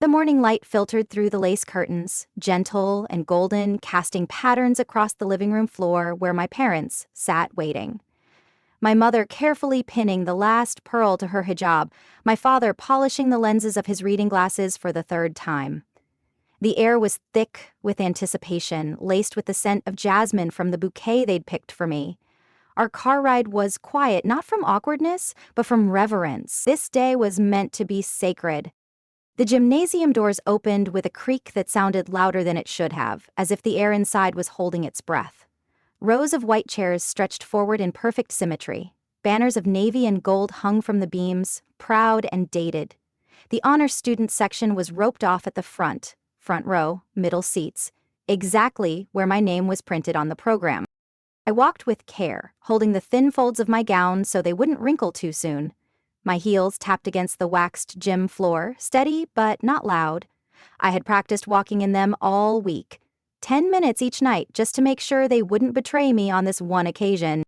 The morning light filtered through the lace curtains, gentle and golden, casting patterns across the living room floor where my parents sat waiting. My mother carefully pinning the last pearl to her hijab, my father polishing the lenses of his reading glasses for the third time. The air was thick with anticipation, laced with the scent of jasmine from the bouquet they'd picked for me. Our car ride was quiet, not from awkwardness, but from reverence. This day was meant to be sacred. The gymnasium doors opened with a creak that sounded louder than it should have, as if the air inside was holding its breath. Rows of white chairs stretched forward in perfect symmetry. Banners of navy and gold hung from the beams, proud and dated. The honor student section was roped off at the front row, middle seats, exactly where my name was printed on the program. I walked with care, holding the thin folds of my gown so they wouldn't wrinkle too soon. My heels tapped against the waxed gym floor, steady but not loud. I had practiced walking in them all week, 10 minutes each night just to make sure they wouldn't betray me on this one occasion.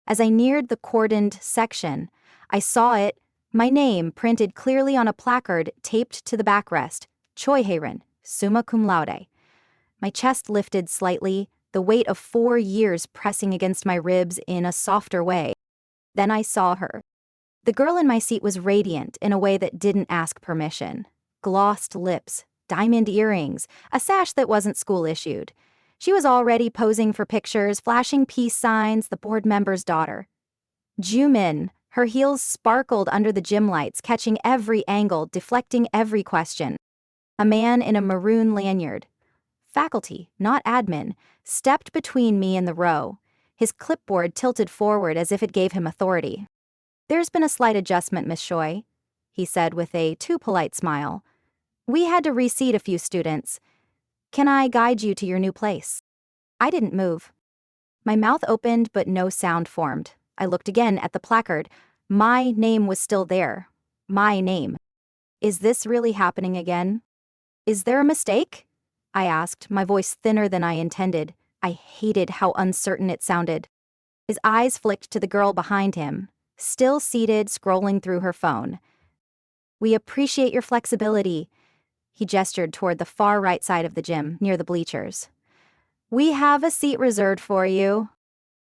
As I neared the cordoned section, I saw it, my name printed clearly on a placard taped to the backrest, Choi Hae-rin, summa cum laude. My chest lifted slightly, the weight of 4 years pressing against my ribs in a softer way. Then I saw her. The girl in my seat was radiant in a way that didn't ask permission. Glossed lips, diamond earrings, a sash that wasn't school-issued. She was already posing for pictures, flashing peace signs, the board member's daughter. Ju-min, her heels sparkled under the gym lights, catching every angle, deflecting every question. A man in a maroon lanyard, faculty, not admin, stepped between me and the row. His clipboard tilted forward as if it gave him authority. "There's been a slight adjustment, Miss Choi," he said with a too polite smile. "We had to reseat a few students. Can I guide you to your new place?" I didn't move. My mouth opened but no sound formed. I looked again at the placard. My name was still there. My name. Is this really happening again? Is there a mistake? I asked, my voice thinner than I intended. I hated how uncertain it sounded. His eyes flicked to the girl behind him, still seated, scrolling through her phone. "We appreciate your flexibility." He gestured toward the far right side of the gym, near the bleachers. "We have a seat reserved for you."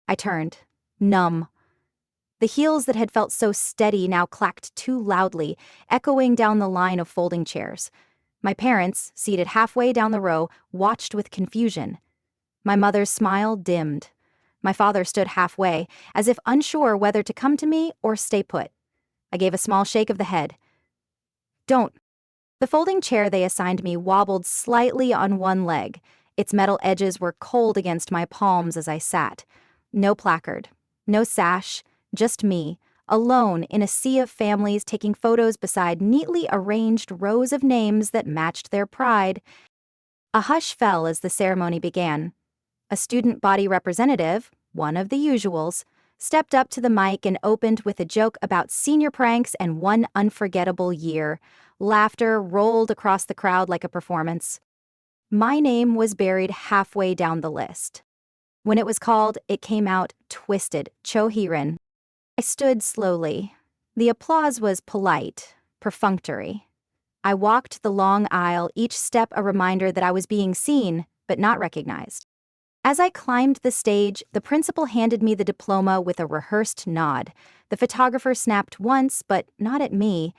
I turned, numb. The heels that had felt so steady now clacked too loudly, echoing down the line of folding chairs. My parents, seated halfway down the row, watched with confusion. My mother's smile dimmed. My father stood halfway, as if unsure whether to come to me or stay put. I gave a small shake of the head. "Don't." The folding chair they assigned me wobbled slightly on one leg. Its metal edges were cold against my palms as I sat. No placard, no sash, just me, alone in a sea of families taking photos beside neatly arranged rows of names that matched their pride. A hush fell as the ceremony began. A student body representative, one of the usuals, stepped up to the mic and opened with a joke about senior pranks and one unforgettable year. Laughter rolled across the crowd like a performance. My name was buried halfway down the list. When it was called, it came out twisted, Cho Hee-rin. I stood slowly. The applause was polite, perfunctory. I walked the long aisle, each step a reminder that I was being seen, but not recognized. As I climbed the stage, the principal handed me the diploma with a rehearsed nod. The photographer snapped once, but not at me.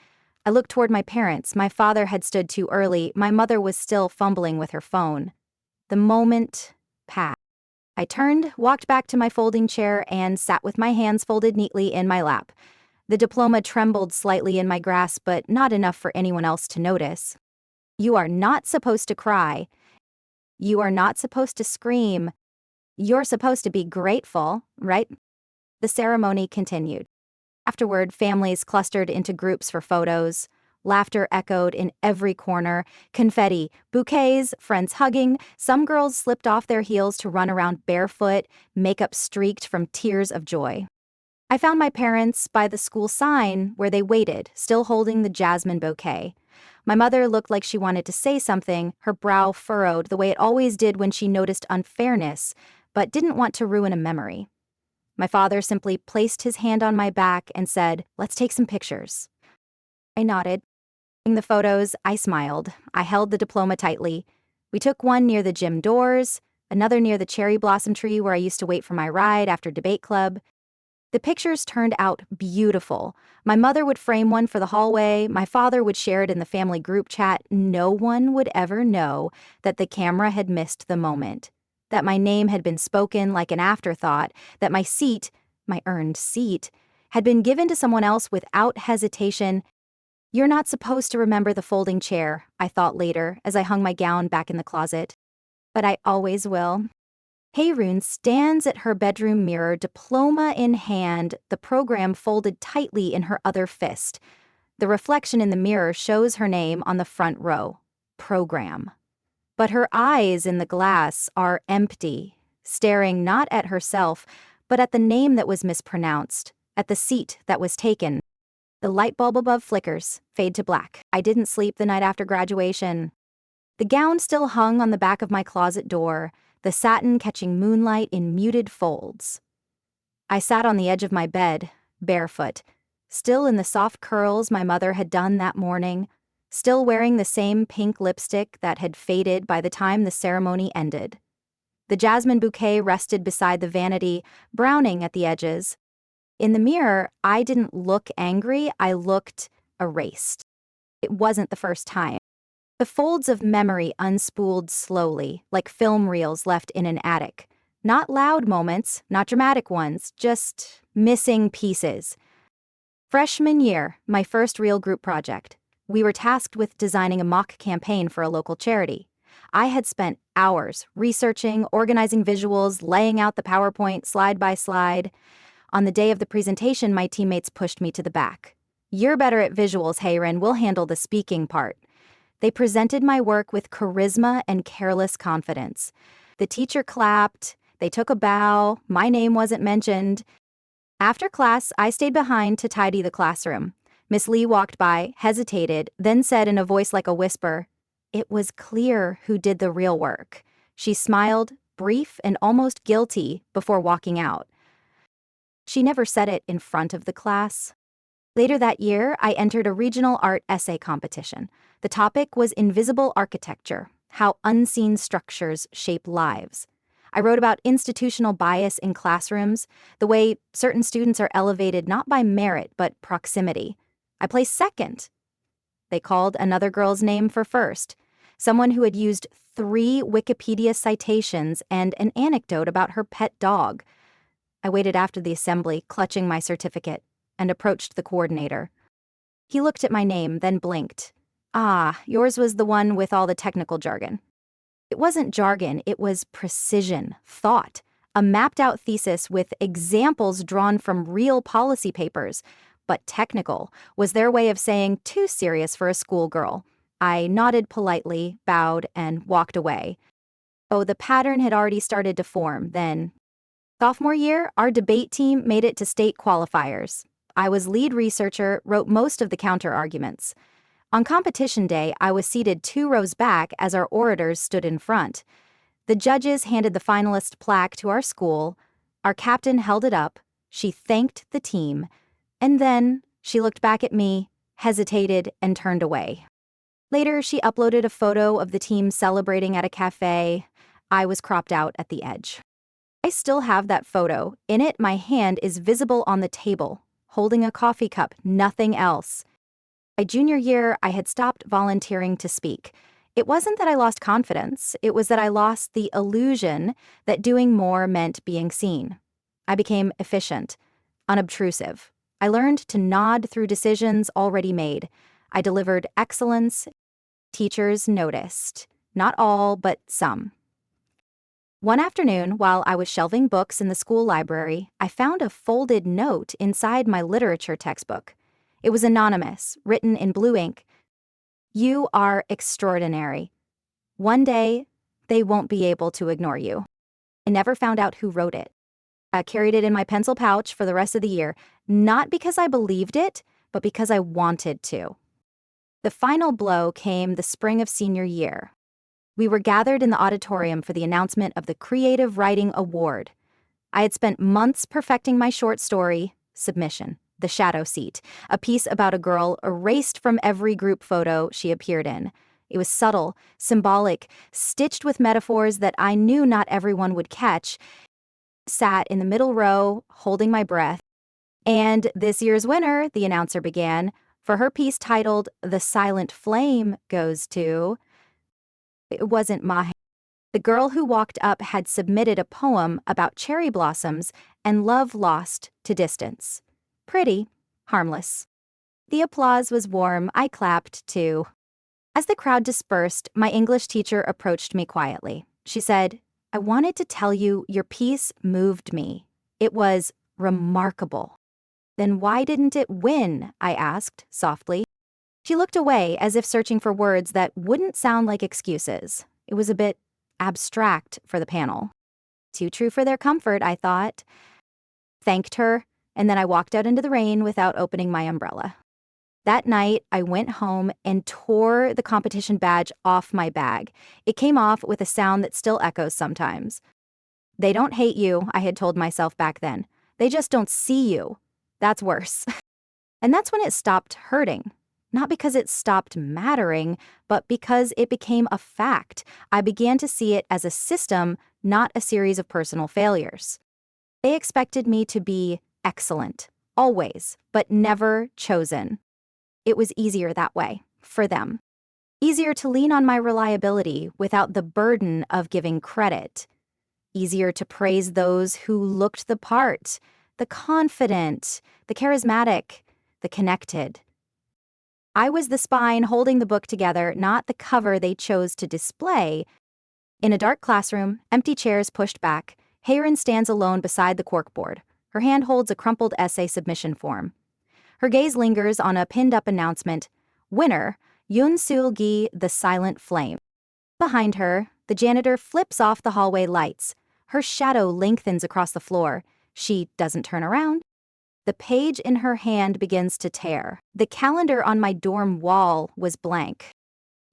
I looked toward my parents. My father had stood too early. My mother was still fumbling with her phone. The moment passed. I turned, walked back to my folding chair, and sat with my hands folded neatly in my lap. The diploma trembled slightly in my grasp, but not enough for anyone else to notice. "You are not supposed to cry. You are not supposed to scream. You're supposed to be grateful, right?" The ceremony continued. Afterward, families clustered into groups for photos. Laughter echoed in every corner, confetti, bouquets, friends hugging. Some girls slipped off their heels to run around barefoot, makeup streaked from tears of joy. I found my parents by the school sign where they waited, still holding the jasmine bouquet. My mother looked like she wanted to say something, her brow furrowed the way it always did when she noticed unfairness, but didn't want to ruin a memory. My father simply placed his hand on my back and said, "Let's take some pictures." I nodded. In the photos, I smiled. I held the diploma tightly. We took one near the gym doors, another near the cherry blossom tree where I used to wait for my ride after debate club. The pictures turned out beautiful. My mother would frame one for the hallway, my father would share it in the family group chat. No one would ever know that the camera had missed the moment, that my name had been spoken like an afterthought, that my seat, my earned seat, had been given to someone else without hesitation. You're not supposed to remember the folding chair, I thought later as I hung my gown back in the closet. But I always will. Haerun stands at her bedroom mirror, diploma in hand, the program folded tightly in her other fist. The reflection in the mirror shows her name on the front row. Program. But her eyes in the glass are empty, staring not at herself, but at the name that was mispronounced, at the seat that was taken. The light bulb above flickers, fade to black. I didn't sleep the night after graduation. The gown still hung on the back of my closet door, the satin catching moonlight in muted folds. I sat on the edge of my bed, barefoot, still in the soft curls my mother had done that morning, still wearing the same pink lipstick that had faded by the time the ceremony ended. The jasmine bouquet rested beside the vanity, browning at the edges. In the mirror, I didn't look angry, I looked erased. It wasn't the first time. The folds of memory unspooled slowly, like film reels left in an attic. Not loud moments, not dramatic ones, just missing pieces. Freshman year, my first real group project. We were tasked with designing a mock campaign for a local charity. I had spent hours researching, organizing visuals, laying out the PowerPoint slide by slide. On the day of the presentation, my teammates pushed me to the back. "You're better at visuals, Haerun. We'll handle the speaking part." They presented my work with charisma and careless confidence. The teacher clapped, they took a bow, my name wasn't mentioned. After class, I stayed behind to tidy the classroom. Miss Lee walked by, hesitated, then said in a voice like a whisper, "It was clear who did the real work." She smiled, brief and almost guilty, before walking out. She never said it in front of the class. Later that year, I entered a regional art essay competition. The topic was invisible architecture, how unseen structures shape lives. I wrote about institutional bias in classrooms, the way certain students are elevated not by merit but proximity. I placed second. They called another girl's name for first, someone who had used 3 Wikipedia citations and an anecdote about her pet dog. I waited after the assembly, clutching my certificate, and approached the coordinator. He looked at my name, then blinked. "Ah, yours was the one with all the technical jargon." It wasn't jargon, it was precision, thought, a mapped-out thesis with examples drawn from real policy papers. But technical was their way of saying too serious for a schoolgirl. I nodded politely, bowed, and walked away. Oh, the pattern had already started to form then. Sophomore year, our debate team made it to state qualifiers. I was lead researcher, wrote most of the counter-arguments. On competition day, I was seated 2 rows back as our orators stood in front. The judges handed the finalist plaque to our school. Our captain held it up. She thanked the team. And then she looked back at me, hesitated, and turned away. Later, she uploaded a photo of the team celebrating at a cafe. I was cropped out at the edge. I still have that photo. In it, my hand is visible on the table, holding a coffee cup, nothing else. By junior year, I had stopped volunteering to speak. It wasn't that I lost confidence, it was that I lost the illusion that doing more meant being seen. I became efficient, unobtrusive. I learned to nod through decisions already made. I delivered excellence. Teachers noticed. Not all, but some. One afternoon, while I was shelving books in the school library, I found a folded note inside my literature textbook. It was anonymous, written in blue ink. "You are extraordinary. One day, they won't be able to ignore you." I never found out who wrote it. I carried it in my pencil pouch for the rest of the year, not because I believed it, but because I wanted to. The final blow came the spring of senior year. We were gathered in the auditorium for the announcement of the Creative Writing Award. I had spent months perfecting my short story, Submission. The Shadow Seat, a piece about a girl erased from every group photo she appeared in. It was subtle, symbolic, stitched with metaphors that I knew not everyone would catch. Sat in the middle row, holding my breath. And this year's winner, the announcer began, for her piece titled The Silent Flame goes to... It wasn't Mahe. The girl who walked up had submitted a poem about cherry blossoms and love lost to distance. Pretty, harmless. The applause was warm. I clapped, too. As the crowd dispersed, my English teacher approached me quietly. She said, "I wanted to tell you your piece moved me. It was remarkable." "Then why didn't it win?" I asked, softly. She looked away as if searching for words that wouldn't sound like excuses. It was a bit abstract for the panel. Too true for their comfort, I thought. Thanked her, and then I walked out into the rain without opening my umbrella. That night, I went home and tore the competition badge off my bag. It came off with a sound that still echoes sometimes. "They don't hate you," I had told myself back then. "They just don't see you. That's worse." And that's when it stopped hurting. Not because it stopped mattering, but because it became a fact. I began to see it as a system, not a series of personal failures. They expected me to be excellent, always, but never chosen. It was easier that way, for them. Easier to lean on my reliability without the burden of giving credit. Easier to praise those who looked the part, the confident, the charismatic, the connected. I was the spine holding the book together, not the cover they chose to display. In a dark classroom, empty chairs pushed back, Hayron stands alone beside the corkboard. Her hand holds a crumpled essay submission form. Her gaze lingers on a pinned-up announcement, "Winner, Yoon-sul Gi, The Silent Flame." Behind her, the janitor flips off the hallway lights. Her shadow lengthens across the floor. She doesn't turn around. The page in her hand begins to tear. The calendar on my dorm wall was blank.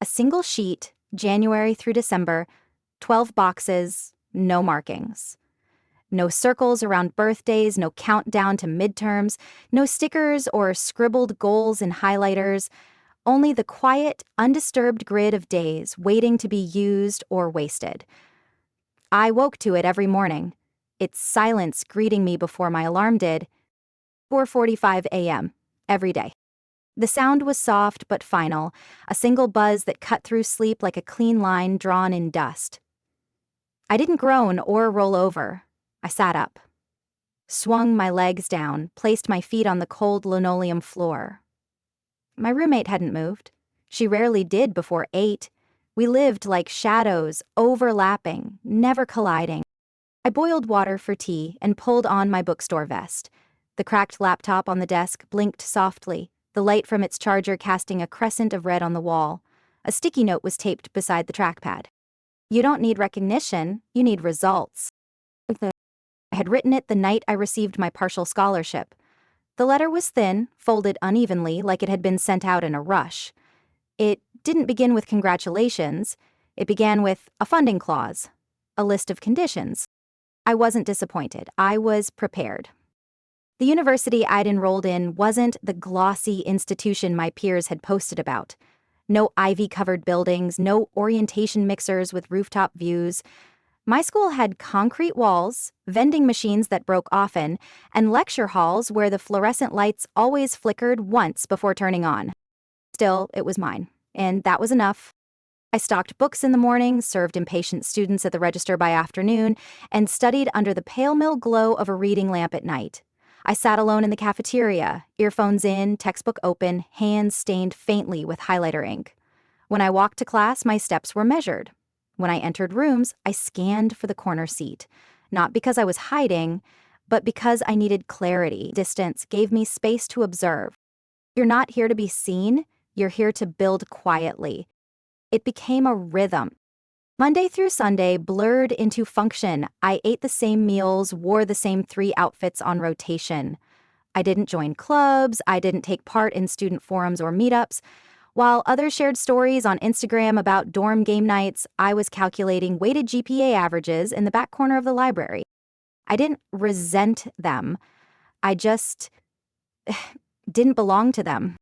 A single sheet, January through December, 12 boxes, no markings. No circles around birthdays, no countdown to midterms, no stickers or scribbled goals in highlighters, only the quiet, undisturbed grid of days waiting to be used or wasted. I woke to it every morning, its silence greeting me before my alarm did. 4:45 a.m. every day. The sound was soft but final, a single buzz that cut through sleep like a clean line drawn in dust. I didn't groan or roll over. I sat up, swung my legs down, placed my feet on the cold linoleum floor. My roommate hadn't moved. She rarely did before 8. We lived like shadows, overlapping, never colliding. I boiled water for tea and pulled on my bookstore vest. The cracked laptop on the desk blinked softly, the light from its charger casting a crescent of red on the wall. A sticky note was taped beside the trackpad. "You don't need recognition, you need results." I had written it the night I received my partial scholarship. The letter was thin, folded unevenly like it had been sent out in a rush. It didn't begin with congratulations. It began with a funding clause, a list of conditions. I wasn't disappointed. I was prepared. The university I'd enrolled in wasn't the glossy institution my peers had posted about. No ivy-covered buildings, no orientation mixers with rooftop views. My school had concrete walls, vending machines that broke often, and lecture halls where the fluorescent lights always flickered once before turning on. Still, it was mine, and that was enough. I stocked books in the morning, served impatient students at the register by afternoon, and studied under the pale-mill glow of a reading lamp at night. I sat alone in the cafeteria, earphones in, textbook open, hands stained faintly with highlighter ink. When I walked to class, my steps were measured. When I entered rooms, I scanned for the corner seat. Not because I was hiding, but because I needed clarity. Distance gave me space to observe. You're not here to be seen, you're here to build quietly. It became a rhythm. Monday through Sunday blurred into function. I ate the same meals, wore the same 3 outfits on rotation. I didn't join clubs, I didn't take part in student forums or meetups. While others shared stories on Instagram about dorm game nights, I was calculating weighted GPA averages in the back corner of the library. I didn't resent them. I just didn't belong to them.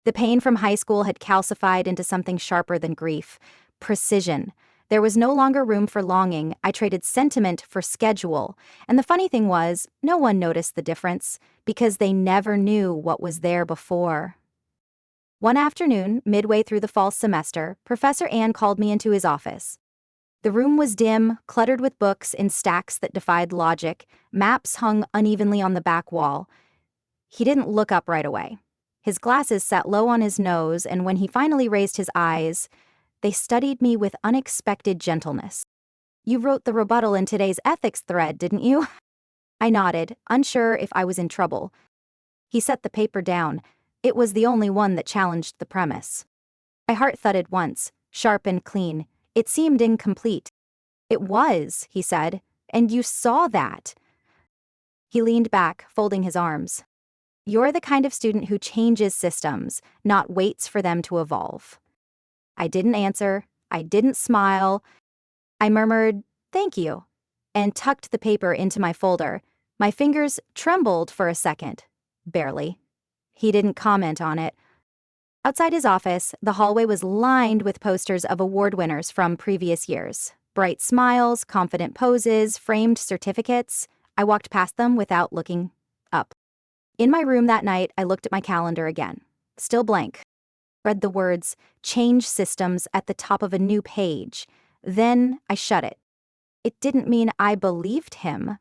The pain from high school had calcified into something sharper than grief. Precision. There was no longer room for longing. I traded sentiment for schedule. And the funny thing was, no one noticed the difference, because they never knew what was there before. One afternoon, midway through the fall semester, Professor Ann called me into his office. The room was dim, cluttered with books in stacks that defied logic. Maps hung unevenly on the back wall. He didn't look up right away. His glasses sat low on his nose, and when he finally raised his eyes, they studied me with unexpected gentleness. "You wrote the rebuttal in today's ethics thread, didn't you?" I nodded, unsure if I was in trouble. He set the paper down. It was the only one that challenged the premise. My heart thudded once, sharp and clean. It seemed incomplete. "It was," he said, "and you saw that." He leaned back, folding his arms. "You're the kind of student who changes systems, not waits for them to evolve." I didn't answer. I didn't smile. I murmured, "Thank you," and tucked the paper into my folder. My fingers trembled for a second. Barely. He didn't comment on it. Outside his office, the hallway was lined with posters of award winners from previous years. Bright smiles, confident poses, framed certificates. I walked past them without looking up. In my room that night, I looked at my calendar again. Still blank. Read the words, "change systems" at the top of a new page. Then I shut it. It didn't mean I believed him.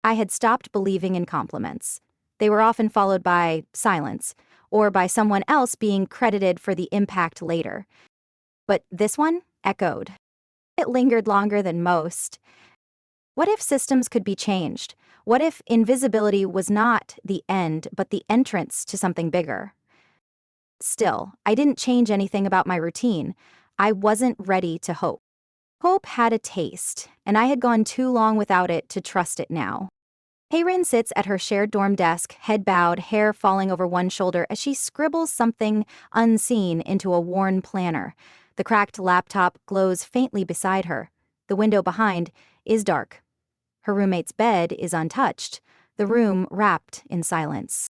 I had stopped believing in compliments. They were often followed by silence, or by someone else being credited for the impact later. But this one echoed. It lingered longer than most. What if systems could be changed? What if invisibility was not the end, but the entrance to something bigger? Still, I didn't change anything about my routine. I wasn't ready to hope. Hope had a taste, and I had gone too long without it to trust it now. Heyrin sits at her shared dorm desk, head bowed, hair falling over one shoulder as she scribbles something unseen into a worn planner. The cracked laptop glows faintly beside her. The window behind is dark. Her roommate's bed is untouched, the room wrapped in silence.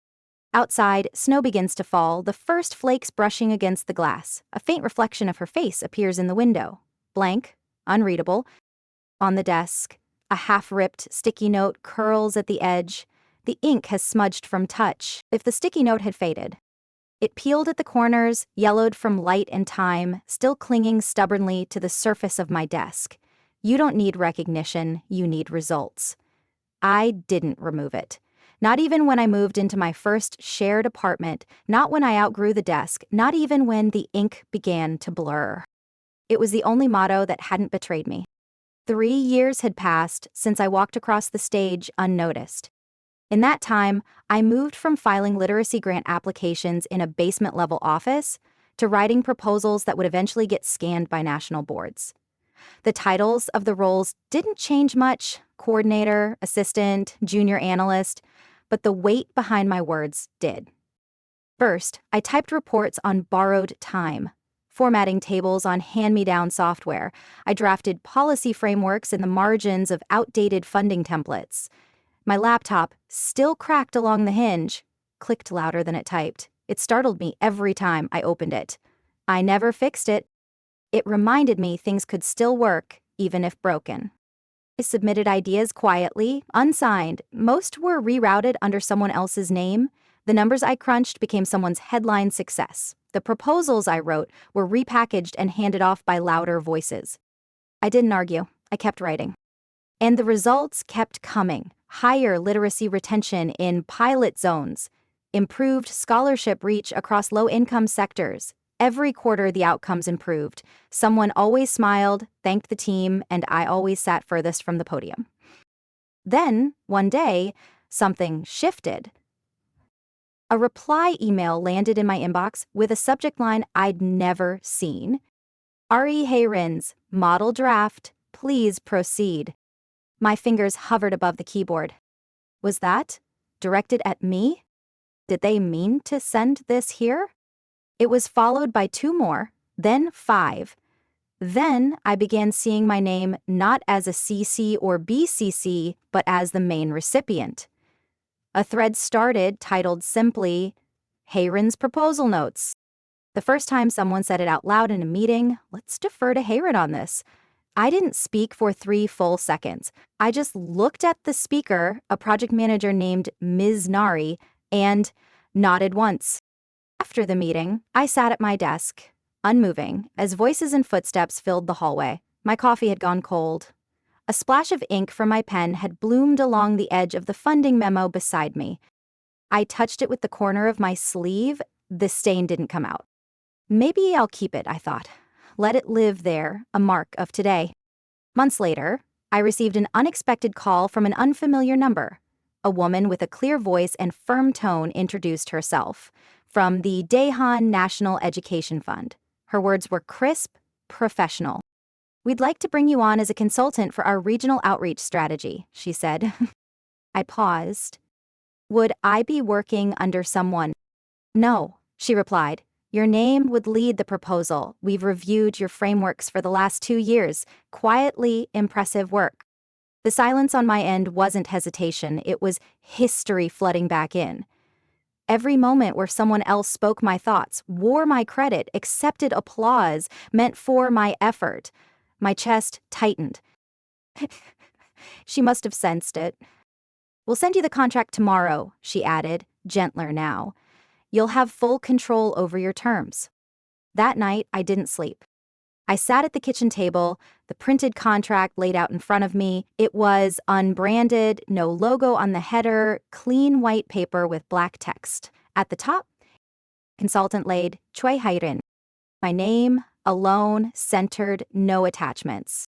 Outside, snow begins to fall, the first flakes brushing against the glass. A faint reflection of her face appears in the window. Blank, unreadable. On the desk, a half-ripped sticky note curls at the edge. The ink has smudged from touch, if the sticky note had faded. It peeled at the corners, yellowed from light and time, still clinging stubbornly to the surface of my desk. You don't need recognition, you need results. I didn't remove it. Not even when I moved into my first shared apartment, not when I outgrew the desk, not even when the ink began to blur. It was the only motto that hadn't betrayed me. 3 years had passed since I walked across the stage unnoticed. In that time, I moved from filing literacy grant applications in a basement-level office to writing proposals that would eventually get scanned by national boards. The titles of the roles didn't change much: coordinator, assistant, junior analyst, but the weight behind my words did. First, I typed reports on borrowed time, formatting tables on hand-me-down software. I drafted policy frameworks in the margins of outdated funding templates. My laptop, still cracked along the hinge, clicked louder than it typed. It startled me every time I opened it. I never fixed it. It reminded me things could still work, even if broken. I submitted ideas quietly, unsigned. Most were rerouted under someone else's name. The numbers I crunched became someone's headline success. The proposals I wrote were repackaged and handed off by louder voices. I didn't argue. I kept writing. And the results kept coming. Higher literacy retention in pilot zones, improved scholarship reach across low-income sectors. Every quarter the outcomes improved. Someone always smiled, thanked the team, and I always sat furthest from the podium. Then, one day, something shifted. A reply email landed in my inbox with a subject line I'd never seen. "R.E. Heyrin's model draft. Please proceed." My fingers hovered above the keyboard. Was that directed at me? Did they mean to send this here? It was followed by 2 more, then 5. Then I began seeing my name not as a CC or BCC, but as the main recipient. A thread started titled simply, Hayren's Proposal Notes. The first time someone said it out loud in a meeting, let's defer to Hayren on this. I didn't speak for 3 full seconds. I just looked at the speaker, a project manager named Ms. Nari, and nodded once. After the meeting, I sat at my desk, unmoving, as voices and footsteps filled the hallway. My coffee had gone cold. A splash of ink from my pen had bloomed along the edge of the funding memo beside me. I touched it with the corner of my sleeve. The stain didn't come out. Maybe I'll keep it, I thought. Let it live there, a mark of today. Months later, I received an unexpected call from an unfamiliar number. A woman with a clear voice and firm tone introduced herself. From the Daehan National Education Fund. Her words were crisp, professional. We'd like to bring you on as a consultant for our regional outreach strategy, she said. I paused. Would I be working under someone? No, she replied. Your name would lead the proposal. We've reviewed your frameworks for the last 2 years. Quietly impressive work. The silence on my end wasn't hesitation, it was history flooding back in. Every moment where someone else spoke my thoughts, wore my credit, accepted applause, meant for my effort. My chest tightened. She must have sensed it. We'll send you the contract tomorrow, she added, gentler now. You'll have full control over your terms. That night, I didn't sleep. I sat at the kitchen table, the printed contract laid out in front of me. It was unbranded, no logo on the header, clean white paper with black text. At the top, consultant laid, Choi Hairin. My name, alone, centered, no attachments.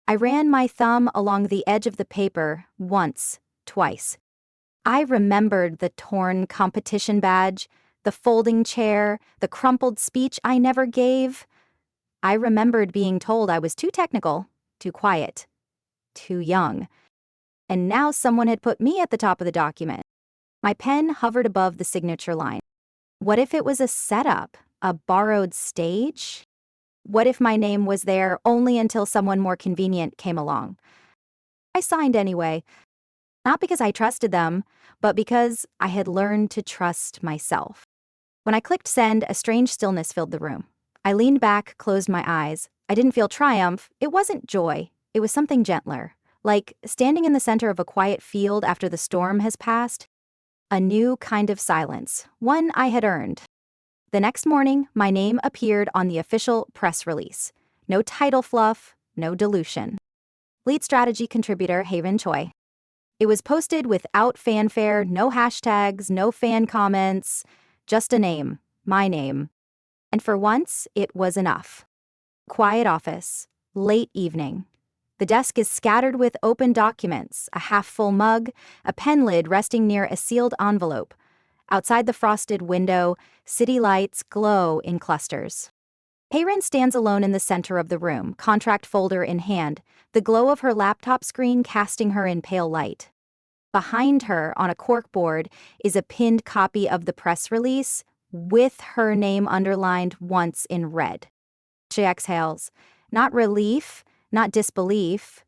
I ran my thumb along the edge of the paper once, twice. I remembered the torn competition badge, the folding chair, the crumpled speech I never gave. I remembered being told I was too technical, too quiet, too young. And now someone had put me at the top of the document. My pen hovered above the signature line. What if it was a setup, a borrowed stage? What if my name was there only until someone more convenient came along? I signed anyway, not because I trusted them, but because I had learned to trust myself. When I clicked send, a strange stillness filled the room. I leaned back, closed my eyes. I didn't feel triumph. It wasn't joy. It was something gentler, like standing in the center of a quiet field after the storm has passed. A new kind of silence, one I had earned. The next morning, my name appeared on the official press release. No title fluff, no dilution. Lead strategy contributor Haven Choi. It was posted without fanfare, no hashtags, no fan comments, just a name, my name. And for once, it was enough. Quiet office, late evening. The desk is scattered with open documents, a half-full mug, a pen lid resting near a sealed envelope. Outside the frosted window, city lights glow in clusters. Hayren stands alone in the center of the room, contract folder in hand, the glow of her laptop screen casting her in pale light. Behind her, on a corkboard, is a pinned copy of the press release, with her name underlined once in red. She exhales. Not relief, not disbelief.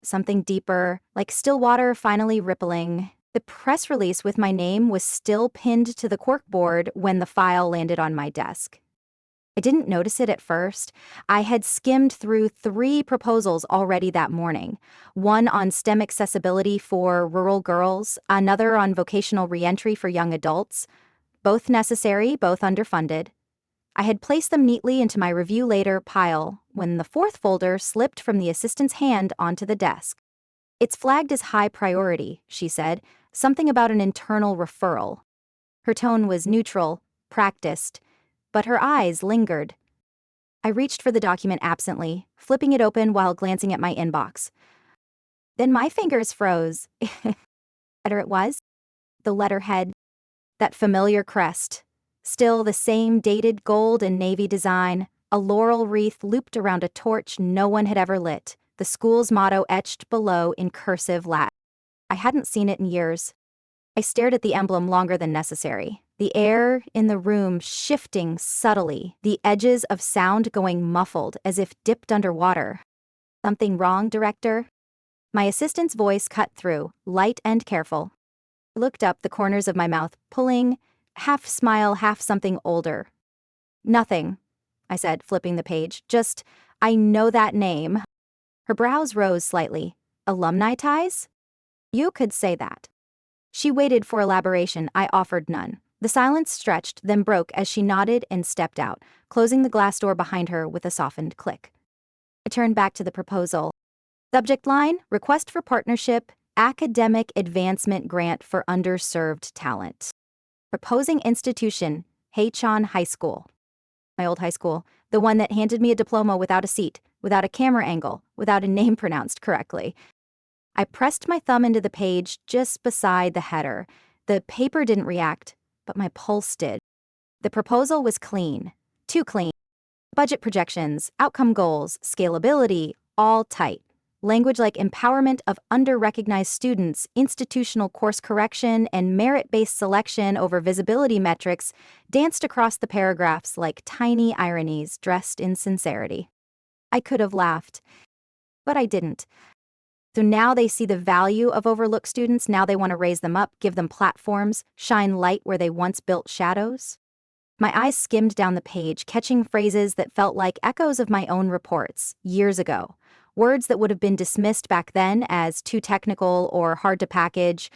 Something deeper, like still water finally rippling. The press release with my name was still pinned to the corkboard when the file landed on my desk. I didn't notice it at first. I had skimmed through 3 proposals already that morning. One on STEM accessibility for rural girls, another on vocational reentry for young adults. Both necessary, both underfunded. I had placed them neatly into my review later pile when the 4th folder slipped from the assistant's hand onto the desk. It's flagged as high priority, she said, something about an internal referral. Her tone was neutral, practiced, but her eyes lingered. I reached for the document absently, flipping it open while glancing at my inbox. Then my fingers froze. Better it was. The letterhead. That familiar crest. Still the same dated gold and navy design, a laurel wreath looped around a torch no one had ever lit, the school's motto etched below in cursive Latin. I hadn't seen it in years. I stared at the emblem longer than necessary, the air in the room shifting subtly, the edges of sound going muffled as if dipped underwater. Something wrong, director? My assistant's voice cut through, light and careful. I looked up the corners of my mouth, pulling, half smile, half something older. Nothing, I said, flipping the page. Just, I know that name. Her brows rose slightly. Alumni ties? You could say that. She waited for elaboration. I offered none. The silence stretched, then broke as she nodded and stepped out, closing the glass door behind her with a softened click. I turned back to the proposal. Subject line, request for partnership, academic advancement grant for underserved talent. Proposing institution, Haechan High School. My old high school, the one that handed me a diploma without a seat, without a camera angle, without a name pronounced correctly. I pressed my thumb into the page just beside the header. The paper didn't react, but my pulse did. The proposal was clean. Too clean. Budget projections, outcome goals, scalability, all tight. Language like empowerment of under-recognized students, institutional course correction, and merit-based selection over visibility metrics danced across the paragraphs like tiny ironies dressed in sincerity. I could have laughed, but I didn't. So now they see the value of overlooked students, now they want to raise them up, give them platforms, shine light where they once built shadows. My eyes skimmed down the page, catching phrases that felt like echoes of my own reports, years ago. Words that would have been dismissed back then as too technical or hard to package.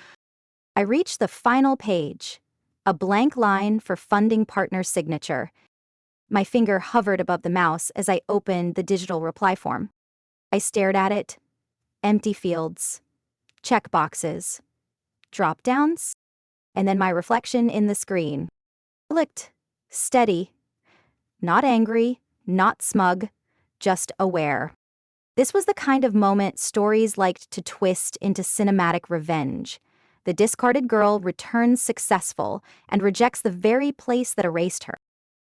I reached the final page, a blank line for funding partner signature. My finger hovered above the mouse as I opened the digital reply form. I stared at it. Empty fields, check boxes, drop downs, and then my reflection in the screen. I looked steady, not angry, not smug, just aware. This was the kind of moment stories liked to twist into cinematic revenge. The discarded girl returns successful and rejects the very place that erased her.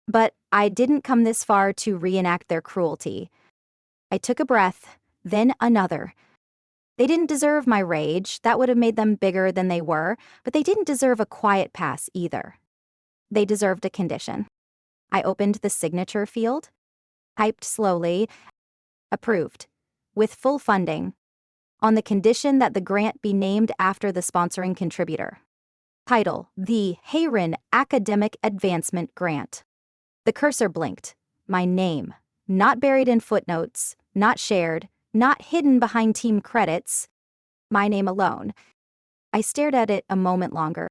But I didn't come this far to reenact their cruelty. I took a breath, then another. They didn't deserve my rage, that would have made them bigger than they were, but they didn't deserve a quiet pass either. They deserved a condition. I opened the signature field, typed slowly, approved, with full funding, on the condition that the grant be named after the sponsoring contributor. Title, the Hayren Academic Advancement Grant. The cursor blinked. My name, not buried in footnotes, not shared, not hidden behind team credits, my name alone. I stared at it a moment longer,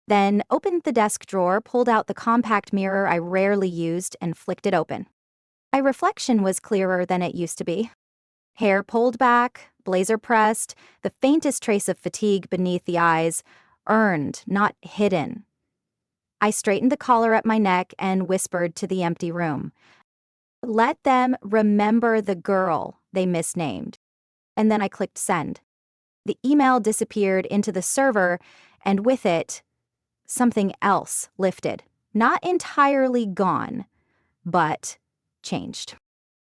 then opened the desk drawer, pulled out the compact mirror I rarely used, and flicked it open. My reflection was clearer than it used to be. Hair pulled back, blazer pressed, the faintest trace of fatigue beneath the eyes, earned, not hidden. I straightened the collar at my neck and whispered to the empty room. Let them remember the girl they misnamed. And then I clicked send. The email disappeared into the server, and with it, something else lifted. Not entirely gone, but changed.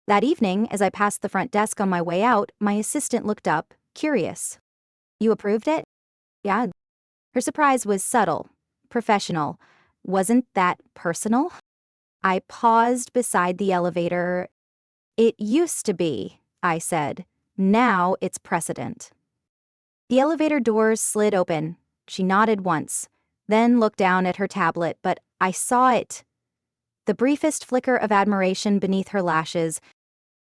That evening, as I passed the front desk on my way out, my assistant looked up, curious. You approved it? Yeah. Her surprise was subtle, professional. Wasn't that personal? I paused beside the elevator. It used to be, I said. Now it's precedent. The elevator doors slid open. She nodded once, then looked down at her tablet, but I saw it. The briefest flicker of admiration beneath her lashes,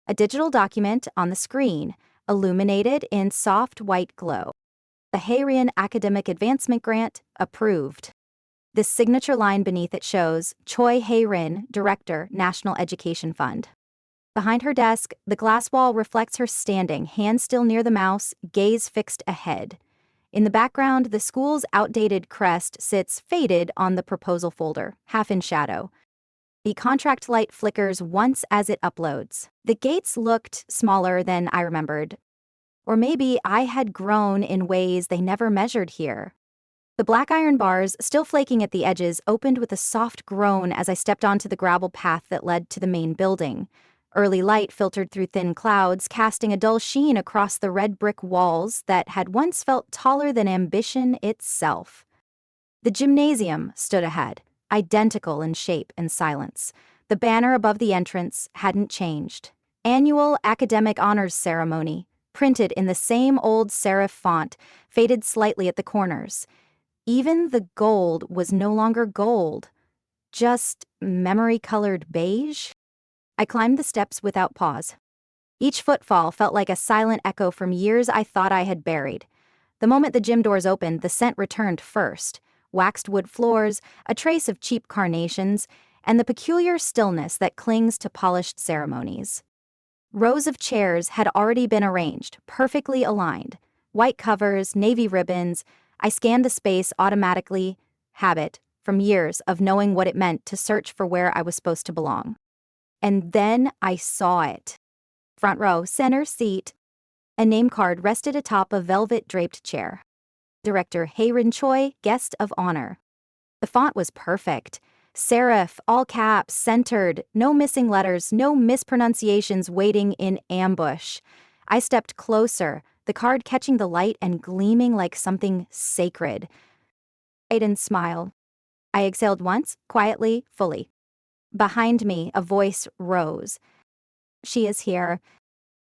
a digital document on the screen, illuminated in soft white glow. The Hayrian Academic Advancement Grant, approved. The signature line beneath it shows, Choi Hae-rin, Director, National Education Fund. Behind her desk, the glass wall reflects her standing, hand still near the mouse, gaze fixed ahead. In the background, the school's outdated crest sits faded on the proposal folder, half in shadow. The contract light flickers once as it uploads. The gates looked smaller than I remembered. Or maybe I had grown in ways they never measured here. The black iron bars, still flaking at the edges, opened with a soft groan as I stepped onto the gravel path that led to the main building. Early light filtered through thin clouds, casting a dull sheen across the red brick walls that had once felt taller than ambition itself. The gymnasium stood ahead, identical in shape and silence. The banner above the entrance hadn't changed. Annual Academic Honors Ceremony, printed in the same old serif font, faded slightly at the corners. Even the gold was no longer gold, just memory-colored beige. I climbed the steps without pause. Each footfall felt like a silent echo from years I thought I had buried. The moment the gym doors opened, the scent returned first. Waxed wood floors, a trace of cheap carnations, and the peculiar stillness that clings to polished ceremonies. Rows of chairs had already been arranged, perfectly aligned. White covers, navy ribbons. I scanned the space automatically, habit, from years of knowing what it meant to search for where I was supposed to belong. And then I saw it. Front row, center seat. A name card rested atop a velvet-draped chair. Director Hae-rin Choi, guest of honor. The font was perfect. Serif, all caps, centered, no missing letters, no mispronunciations waiting in ambush. I stepped closer, the card catching the light and gleaming like something sacred. Aiden smiled. I exhaled once, quietly, fully. Behind me, a voice rose. She is here.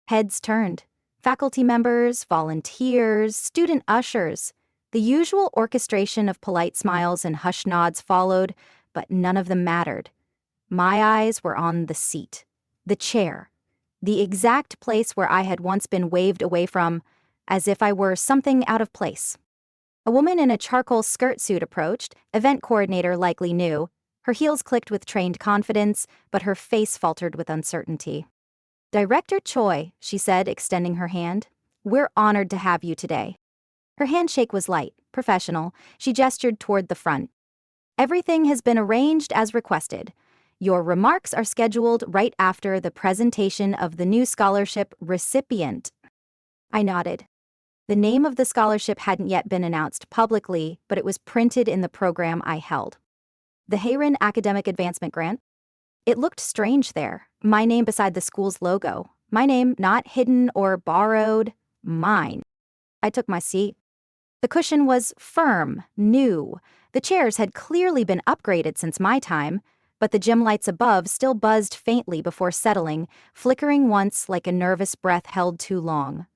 Heads turned. Faculty members, volunteers, student ushers. The usual orchestration of polite smiles and hushed nods followed, but none of them mattered. My eyes were on the seat, the chair, the exact place where I had once been waved away from, as if I were something out of place. A woman in a charcoal skirt suit approached, event coordinator likely knew. Her heels clicked with trained confidence, but her face faltered with uncertainty. Director Choi, she said, extending her hand. We're honored to have you today. Her handshake was light, professional. She gestured toward the front. Everything has been arranged as requested. Your remarks are scheduled right after the presentation of the new scholarship recipient. I nodded. The name of the scholarship hadn't yet been announced publicly, but it was printed in the program I held. The Hae-rin Academic Advancement Grant. It looked strange there, my name beside the school's logo. My name not hidden or borrowed, mine. I took my seat. The cushion was firm, new. The chairs had clearly been upgraded since my time, but the gym lights above still buzzed faintly before settling, flickering once like a nervous breath held too long.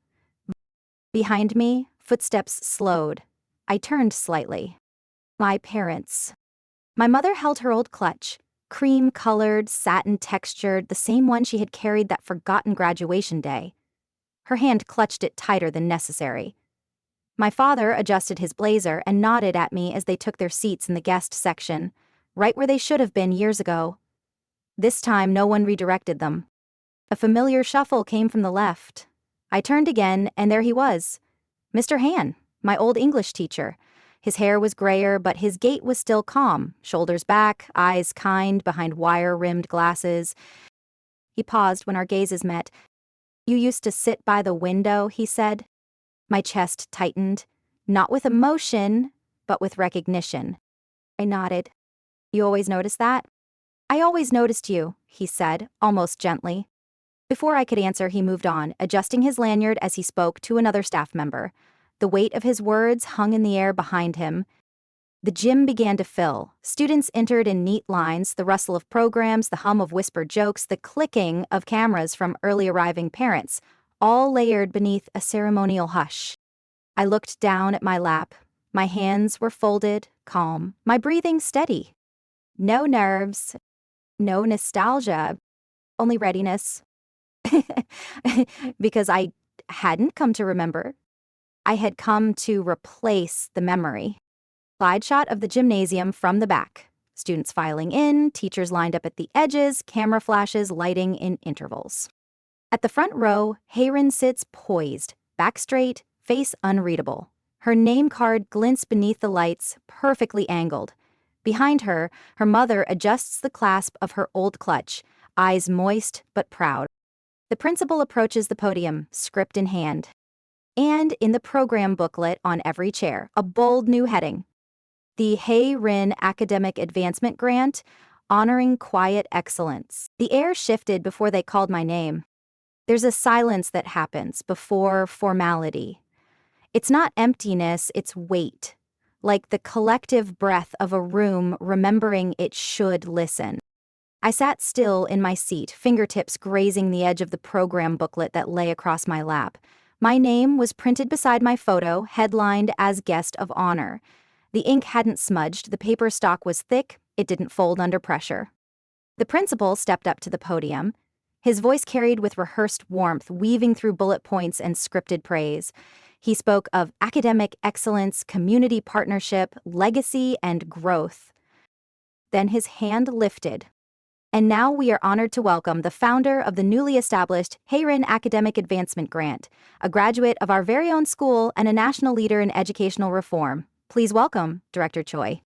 Behind me, footsteps slowed. I turned slightly. My parents. My mother held her old clutch, cream-colored, satin-textured, the same one she had carried that forgotten graduation day. Her hand clutched it tighter than necessary. My father adjusted his blazer and nodded at me as they took their seats in the guest section, right where they should have been years ago. This time, no one redirected them. A familiar shuffle came from the left. I turned again, and there he was. Mr. Han, my old English teacher. His hair was grayer, but his gait was still calm, shoulders back, eyes kind behind wire-rimmed glasses. He paused when our gazes met. You used to sit by the window, he said. My chest tightened, not with emotion, but with recognition. I nodded. You always noticed that? I always noticed you, he said, almost gently. Before I could answer, he moved on, adjusting his lanyard as he spoke to another staff member. The weight of his words hung in the air behind him. The gym began to fill. Students entered in neat lines, the rustle of programs, the hum of whispered jokes, the clicking of cameras from early arriving parents, all layered beneath a ceremonial hush. I looked down at my lap. My hands were folded, calm, my breathing steady. No nerves, no nostalgia, only readiness. Because I hadn't come to remember. I had come to replace the memory. Slide shot of the gymnasium from the back. Students filing in, teachers lined up at the edges, camera flashes lighting in intervals. At the front row, Hae-rin sits poised, back straight, face unreadable. Her name card glints beneath the lights, perfectly angled. Behind her, her mother adjusts the clasp of her old clutch, eyes moist but proud. The principal approaches the podium, script in hand. And in the program booklet on every chair, a bold new heading. The Hae-rin Academic Advancement Grant, honoring quiet excellence. The air shifted before they called my name. There's a silence that happens before formality. It's not emptiness, it's weight. Like the collective breath of a room remembering it should listen. I sat still in my seat, fingertips grazing the edge of the program booklet that lay across my lap. My name was printed beside my photo, headlined as guest of honor. The ink hadn't smudged, the paper stock was thick, it didn't fold under pressure. The principal stepped up to the podium. His voice carried with rehearsed warmth, weaving through bullet points and scripted praise. He spoke of academic excellence, community partnership, legacy, and growth. Then his hand lifted. And now we are honored to welcome the founder of the newly established Heirin Academic Advancement Grant, a graduate of our very own school and a national leader in educational reform. Please welcome Director Choi.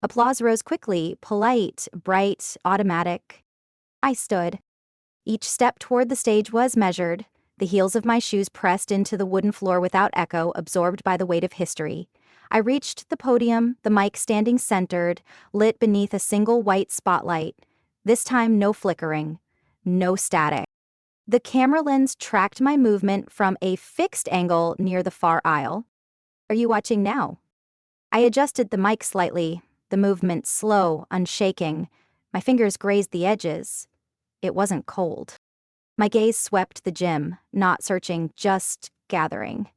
Applause rose quickly, polite, bright, automatic. I stood. Each step toward the stage was measured, the heels of my shoes pressed into the wooden floor without echo, absorbed by the weight of history. I reached the podium, the mic standing centered, lit beneath a single white spotlight. This time, no flickering, no static. The camera lens tracked my movement from a fixed angle near the far aisle. Are you watching now? I adjusted the mic slightly, the movement slow, unshaking. My fingers grazed the edges. It wasn't cold. My gaze swept the gym, not searching, just gathering.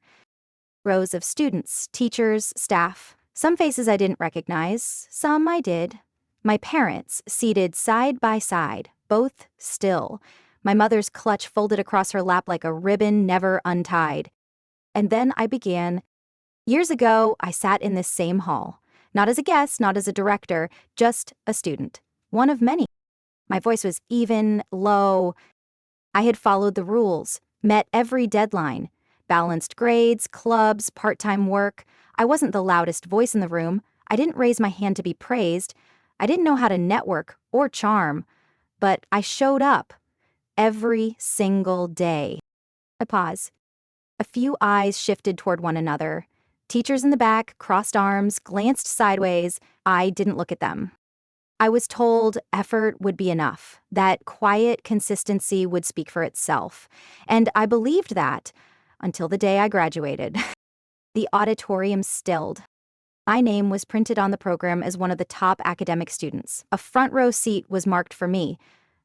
Rows of students, teachers, staff. Some faces I didn't recognize, some I did. My parents, seated side by side, both still. My mother's clutch folded across her lap like a ribbon never untied. And then I began. Years ago, I sat in this same hall. Not as a guest, not as a director, just a student. One of many. My voice was even, low. I had followed the rules, met every deadline, balanced grades, clubs, part-time work. I wasn't the loudest voice in the room. I didn't raise my hand to be praised. I didn't know how to network or charm, but I showed up every single day. I paused. A few eyes shifted toward one another. Teachers in the back crossed arms, glanced sideways. I didn't look at them. I was told effort would be enough, that quiet consistency would speak for itself. And I believed that until the day I graduated. The auditorium stilled. My name was printed on the program as one of the top academic students. A front row seat was marked for me.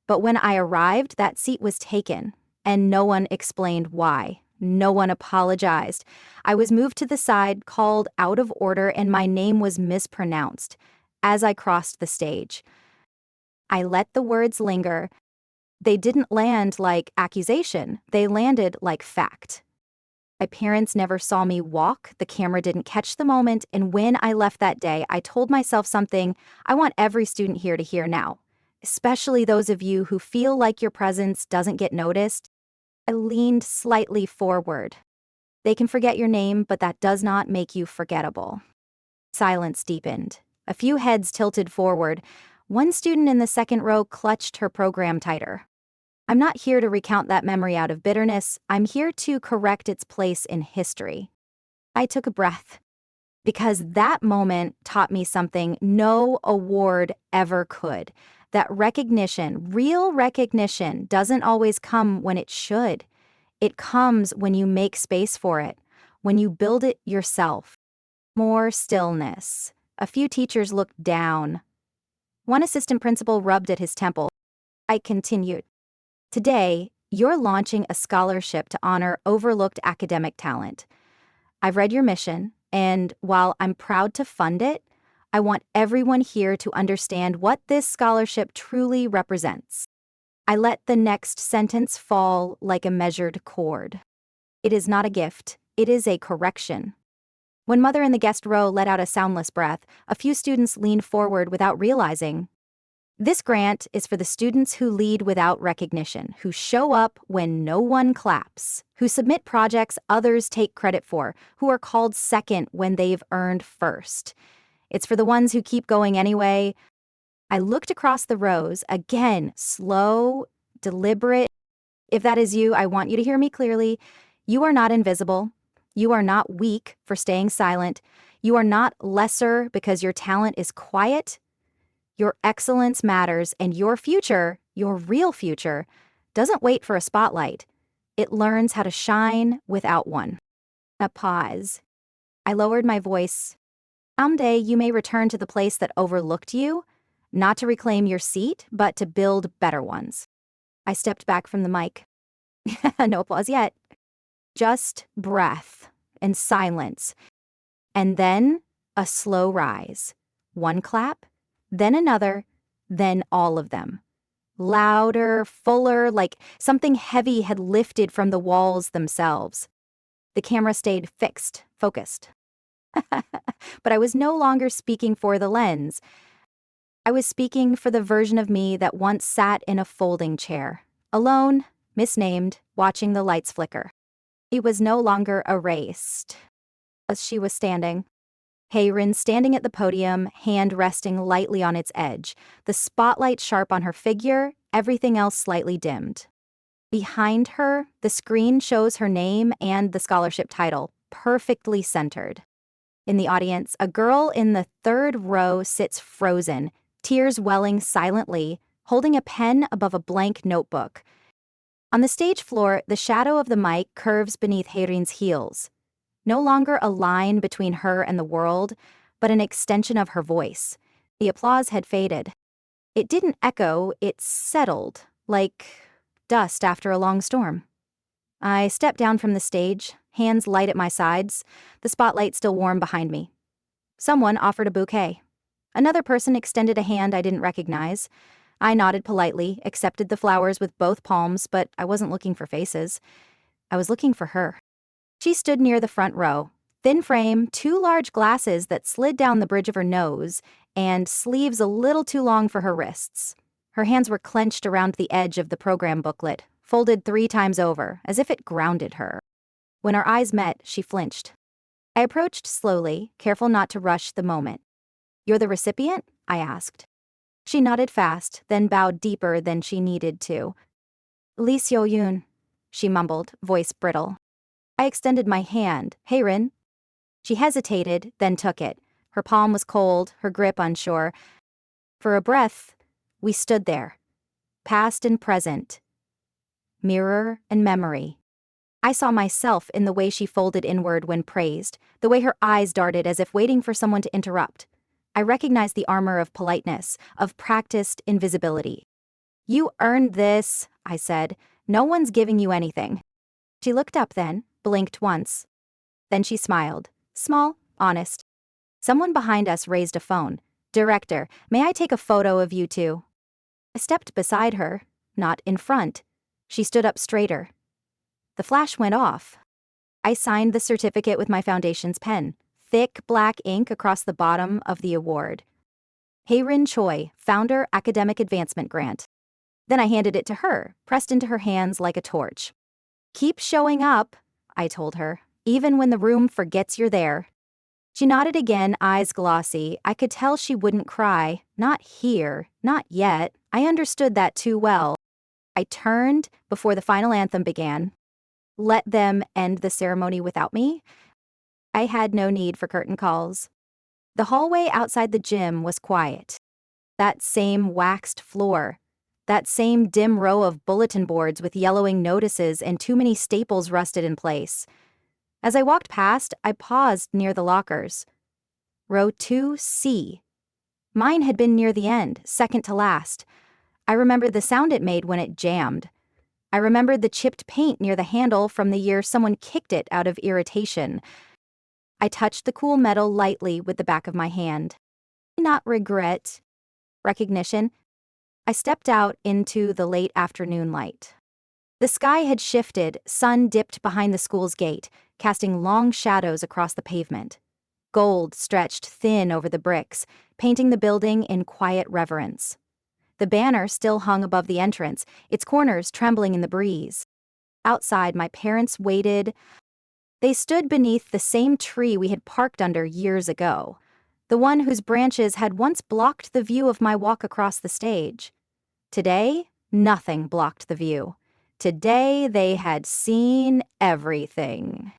But when I arrived, that seat was taken, and no one explained why. No one apologized. I was moved to the side, called out of order, and my name was mispronounced as I crossed the stage. I let the words linger. They didn't land like accusation. They landed like fact. My parents never saw me walk, the camera didn't catch the moment, and when I left that day, I told myself something I want every student here to hear now, especially those of you who feel like your presence doesn't get noticed. I leaned slightly forward. They can forget your name, but that does not make you forgettable. Silence deepened. A few heads tilted forward. One student in the second row clutched her program tighter. I'm not here to recount that memory out of bitterness. I'm here to correct its place in history. I took a breath, because that moment taught me something no award ever could. That recognition, real recognition, doesn't always come when it should. It comes when you make space for it, when you build it yourself. More stillness. A few teachers looked down. One assistant principal rubbed at his temple. I continued. Today, you're launching a scholarship to honor overlooked academic talent. I've read your mission, and while I'm proud to fund it, I want everyone here to understand what this scholarship truly represents. I let the next sentence fall like a measured chord. It is not a gift, it is a correction. When Mother in the guest row let out a soundless breath, a few students leaned forward without realizing. This grant is for the students who lead without recognition, who show up when no one claps, who submit projects others take credit for, who are called second when they've earned first. It's for the ones who keep going anyway. I looked across the rows, again, slow, deliberate. If that is you, I want you to hear me clearly. You are not invisible. You are not weak for staying silent. You are not lesser because your talent is quiet. Your excellence matters, and your future, your real future, doesn't wait for a spotlight. It learns how to shine without one. A pause. I lowered my voice. Someday you may return to the place that overlooked you, not to reclaim your seat, but to build better ones. I stepped back from the mic. No applause yet. Just breath and silence. And then A slow rise. One clap, then another, then all of them. Louder, fuller, like something heavy had lifted from the walls themselves. The camera stayed fixed, focused. But I was no longer speaking for the lens. I was speaking for the version of me that once sat in a folding chair, alone, misnamed, watching the lights flicker. It was no longer erased. As she was standing, Hayrin standing at the podium, hand resting lightly on its edge, the spotlight sharp on her figure, everything else slightly dimmed. Behind her, the screen shows her name and the scholarship title, perfectly centered. In the audience, a girl in the third row sits frozen, tears welling silently, holding a pen above a blank notebook. On the stage floor, the shadow of the mic curves beneath Hayrin's heels. No longer a line between her and the world, but an extension of her voice. The applause had faded. It didn't echo, it settled, like dust after a long storm. I stepped down from the stage, hands light at my sides, the spotlight still warm behind me. Someone offered a bouquet. Another person extended a hand I didn't recognize. I nodded politely, accepted the flowers with both palms, but I wasn't looking for faces. I was looking for her. She stood near the front row, thin frame, 2 large glasses that slid down the bridge of her nose, and sleeves a little too long for her wrists. Her hands were clenched around the edge of the program booklet, folded 3 times over, as if it grounded her. When our eyes met, she flinched. I approached slowly, careful not to rush the moment. "You're the recipient?" I asked. She nodded fast, then bowed deeper than she needed to. "Lee Seo-yoon," she mumbled, voice brittle. I extended my hand. "Hayrin." She hesitated, then took it. Her palm was cold, her grip unsure. For a breath, we stood there, past and present, mirror and memory. I saw myself in the way she folded inward when praised, the way her eyes darted as if waiting for someone to interrupt. I recognized the armor of politeness, of practiced invisibility. "You earned this," I said. "No one's giving you anything." She looked up then, blinked once. Then she smiled, small, honest. Someone behind us raised a phone. "Director, may I take a photo of you two?" I stepped beside her, not in front. She stood up straighter. The flash went off. I signed the certificate with my foundation's pen, thick black ink across the bottom of the award. Hayrin Choi, Founder Academic Advancement Grant. Then I handed it to her, pressed into her hands like a torch. "Keep showing up," I told her, "even when the room forgets you're there." She nodded again, eyes glossy. I could tell she wouldn't cry. Not here, not yet. I understood that too well. I turned before the final anthem began. Let them end the ceremony without me? I had no need for curtain calls. The hallway outside the gym was quiet. That same waxed floor. That same dim row of bulletin boards with yellowing notices and too many staples rusted in place. As I walked past, I paused near the lockers. Row 2C. Mine had been near the end, second to last. I remembered the sound it made when it jammed. I remembered the chipped paint near the handle from the year someone kicked it out of irritation. I touched the cool metal lightly with the back of my hand. Not regret. Recognition. I stepped out into the late afternoon light. The sky had shifted, sun dipped behind the school's gate, casting long shadows across the pavement. Gold stretched thin over the bricks, painting the building in quiet reverence. The banner still hung above the entrance, its corners trembling in the breeze. Outside, my parents waited. They stood beneath the same tree we had parked under years ago, the one whose branches had once blocked the view of my walk across the stage. Today, nothing blocked the view. Today, they had seen everything.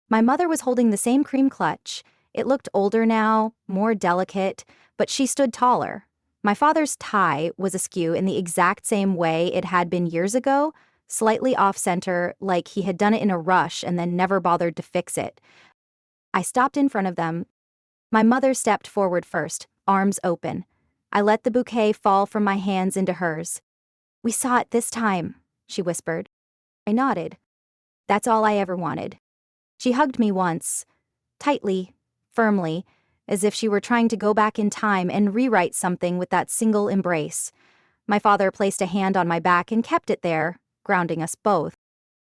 My mother was holding the same cream clutch. It looked older now, more delicate, but she stood taller. My father's tie was askew in the exact same way it had been years ago, slightly off-center, like he had done it in a rush and then never bothered to fix it. I stopped in front of them. My mother stepped forward first, arms open. I let the bouquet fall from my hands into hers. "We saw it this time," she whispered. I nodded. That's all I ever wanted. She hugged me once, tightly, firmly, as if she were trying to go back in time and rewrite something with that single embrace. My father placed a hand on my back and kept it there, grounding us both.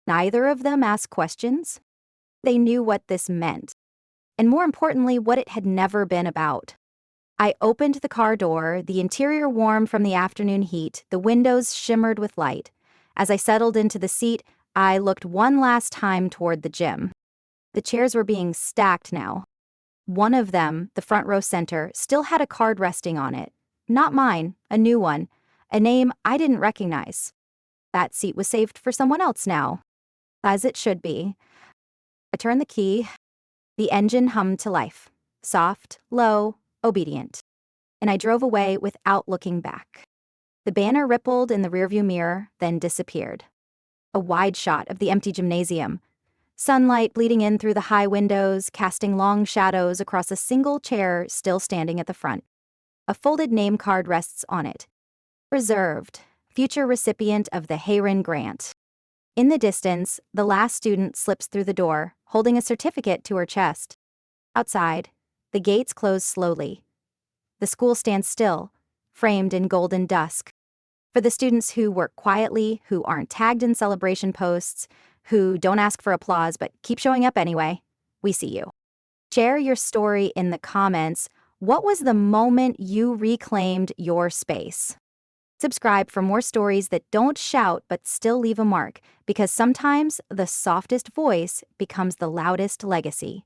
Neither of them asked questions. They knew what this meant, and more importantly, what it had never been about. I opened the car door, the interior warm from the afternoon heat, the windows shimmered with light. As I settled into the seat, I looked one last time toward the gym. The chairs were being stacked now. One of them, the front row center, still had a card resting on it. Not mine, a new one, a name I didn't recognize. That seat was saved for someone else now. As it should be. I turned the key. The engine hummed to life. Soft, low, obedient. And I drove away without looking back. The banner rippled in the rearview mirror, then disappeared. A wide shot of the empty gymnasium. Sunlight bleeding in through the high windows, casting long shadows across a single chair still standing at the front. A folded name card rests on it. Reserved, future recipient of the Hayren Grant. In the distance, the last student slips through the door, holding a certificate to her chest. Outside, the gates close slowly. The school stands still, framed in golden dusk. For the students who work quietly, who aren't tagged in celebration posts, who don't ask for applause but keep showing up anyway, we see you. Share your story in the comments. What was the moment you reclaimed your space? Subscribe for more stories that don't shout but still leave a mark, because sometimes the softest voice becomes the loudest legacy.